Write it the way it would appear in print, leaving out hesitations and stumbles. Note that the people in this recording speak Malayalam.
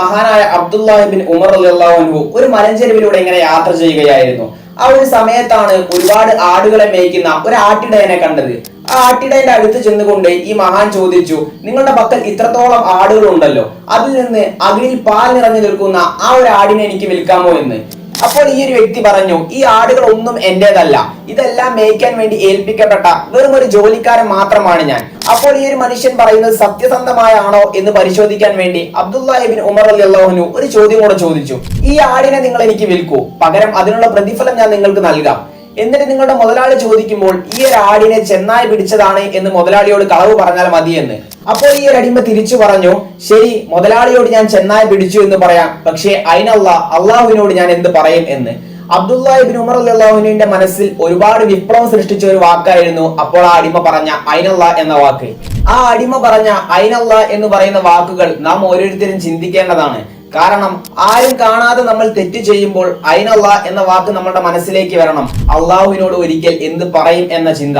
മഹാനായ അബ്ദുല്ലാഹി ബിൻ ഉമർ റളിയല്ലാഹു അൻഹു ഒരു മലഞ്ചെരുവിലൂടെ ഇങ്ങനെ യാത്ര ചെയ്യുകയായിരുന്നു. ആ ഒരു സമയത്താണ് ഒരുപാട് ആടുകളെ മേയ്ക്കുന്ന ഒരു ആട്ടിടയനെ കണ്ടത്. ആ ആട്ടിടയന്റെ അടുത്ത് ചെന്നുകൊണ്ട് ഈ മഹാൻ ചോദിച്ചു, നിങ്ങളുടെ പക്കൽ ഇത്രത്തോളം ആടുകൾ ഉണ്ടല്ലോ, അതിൽ നിന്ന് അകിടിൽ പാൽ നിറഞ്ഞു നിൽക്കുന്ന ആ ഒരു ആടിനെ എനിക്ക് വിൽക്കാമോ എന്ന്. അപ്പോൾ ഈ ഒരു വ്യക്തി പറഞ്ഞു, ഈ ആടുകൾ ഒന്നും എന്റേതല്ല, ഇതെല്ലാം മേയ്ക്കാൻ വേണ്ടി ഏൽപ്പിക്കപ്പെട്ട വെറും ഒരു ജോലിക്കാരൻ മാത്രമാണ് ഞാൻ. അപ്പോൾ ഈ ഒരു മനുഷ്യൻ പറയുന്നത് സത്യസന്ധമായാണോ എന്ന് പരിശോധിക്കാൻ വേണ്ടി അബ്ദുല്ലാഹി ഇബ്നു ഉമർ റളിയല്ലാഹു അൻഹു ഒരു ചോദ്യം കൂടെ ചോദിച്ചു. ഈ ആടിനെ നിങ്ങൾ എനിക്ക് വിൽക്കൂ, പകരം അതിനുള്ള പ്രതിഫലം ഞാൻ നിങ്ങൾക്ക് നൽകാം. എന്നിട്ട് നിങ്ങളുടെ മുതലാളി ചോദിക്കുമ്പോൾ ഈ ഒരു ആടിനെ ചെന്നായി പിടിച്ചതാണ് എന്ന് മുതലാളിയോട് കളവ് പറഞ്ഞാൽ മതി എന്ന്. അപ്പോൾ ഈ ഒരു അടിമ തിരിച്ചു പറഞ്ഞു, ശരി, മുതലാളിയോട് ഞാൻ ചെന്നായി പിടിച്ചു എന്ന് പറയാം, പക്ഷേ അള്ളാഹുവിനോട് ഞാൻ എന്ത് പറയും എന്ന്. അബ്ദുല്ലാഹി ഇബ്നു ഉമർ റളിയല്ലാഹു അൻഹുവിന്റെ മനസ്സിൽ ഒരുപാട് വിപ്ലവം സൃഷ്ടിച്ച ഒരു വാക്കായിരുന്നു അപ്പോൾ ആ അടിമ പറഞ്ഞ ഐനല്ലാ എന്ന വാക്ക്. ആ അടിമ പറഞ്ഞ ഐനല്ലാ എന്ന് പറയുന്ന വാക്കുകൾ നാം ഓരോരുത്തരും ചിന്തിക്കേണ്ടതാണ്. കാരണം ആരും കാണാതെ നമ്മൾ തെറ്റ് ചെയ്യുമ്പോൾ ഐനല്ലാ എന്ന വാക്ക് നമ്മുടെ മനസ്സിലേക്ക് വരണം. അള്ളാഹുവിനോട് ഒരിക്കൽ എന്ത് പറയും എന്ന ചിന്ത.